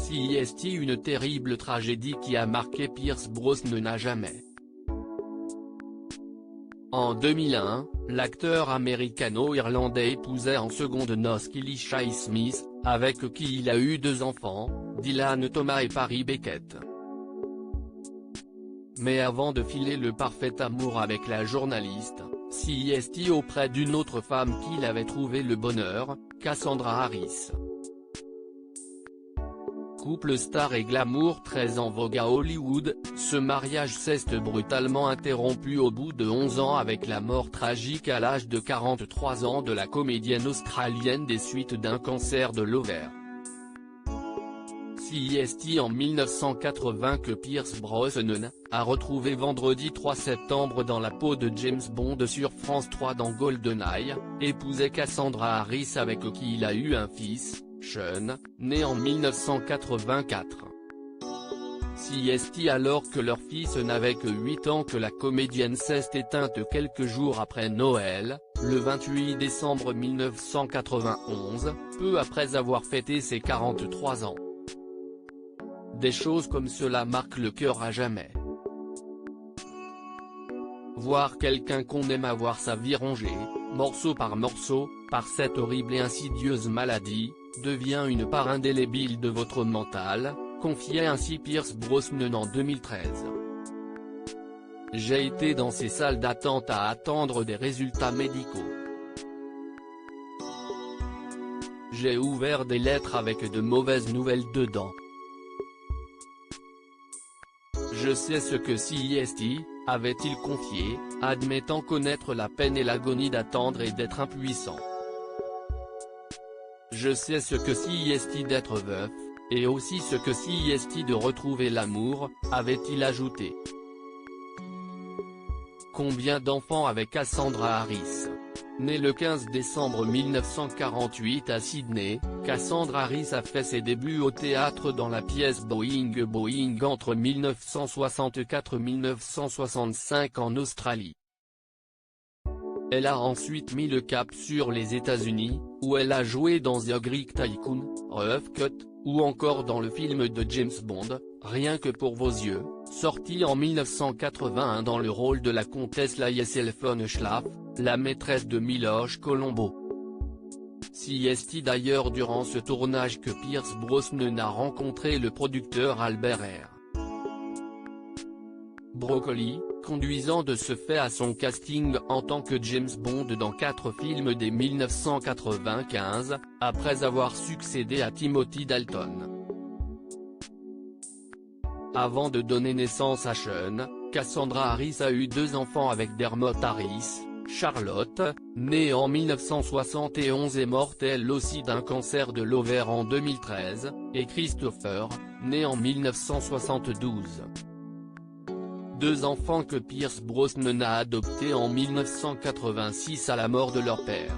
CIST, une terrible tragédie qui a marqué Pierce Brosnan à jamais. En 2001, l'acteur américano-irlandais épousait en seconde noces Kelly Shai Smith, avec qui il a eu 2 enfants, Dylan Thomas et Paris Beckett. Mais avant de filer le parfait amour avec la journaliste, CIST auprès d'une autre femme qu'il avait trouvé le bonheur, Cassandra Harris. Couple star et glamour très en vogue à Hollywood, ce mariage s'est brutalement interrompu au bout de 11 ans avec la mort tragique à l'âge de 43 ans de la comédienne australienne des suites d'un cancer de l'ovaire. CIST en 1980 que Pierce Brosnan a retrouvé vendredi 3 septembre dans la peau de James Bond sur France 3 dans GoldenEye, épousait Cassandra Harris avec qui il a eu un fils, Sean, né en 1984. CIST alors que leur fils n'avait que 8 ans que la comédienne s'est éteinte quelques jours après Noël, le 28 décembre 1991, peu après avoir fêté ses 43 ans. Des choses comme cela marquent le cœur à jamais. Voir quelqu'un qu'on aime avoir sa vie rongée, morceau par morceau, par cette horrible et insidieuse maladie, devient une part indélébile de votre mental, confiait ainsi Pierce Brosnan en 2013. J'ai été dans ces salles d'attente à attendre des résultats médicaux. J'ai ouvert des lettres avec de mauvaises nouvelles dedans. Je sais ce que CIST, avait-il confié, admettant connaître la peine et l'agonie d'attendre et d'être impuissant. Je sais ce que CIST d'être veuf, et aussi ce que CIST de retrouver l'amour, avait-il ajouté. Combien d'enfants avec Cassandra Harris? Née le 15 décembre 1948 à Sydney, Cassandra Harris a fait ses débuts au théâtre dans la pièce Boing Boing entre 1964 et 1965 en Australie. Elle a ensuite mis le cap sur les États-Unis, où elle a joué dans The Greek Tycoon, Rough Cut, ou encore dans le film de James Bond, Rien que pour vos yeux, sorti en 1981 dans le rôle de la comtesse Laïsel von Schlaff, la maîtresse de Miloš Colombo. CIST d'ailleurs durant ce tournage que Pierce Brosnan a rencontré le producteur Albert R. Broccoli, conduisant de ce fait à son casting en tant que James Bond dans 4 films dès 1995, après avoir succédé à Timothy Dalton. Avant de donner naissance à Sean, Cassandra Harris a eu 2 enfants avec Dermot Harris, Charlotte, née en 1971 et morte elle aussi d'un cancer de l'ovaire en 2013, et Christopher, né en 1972. 2 enfants que Pierce Brosnan a adoptés en 1986 à la mort de leur père.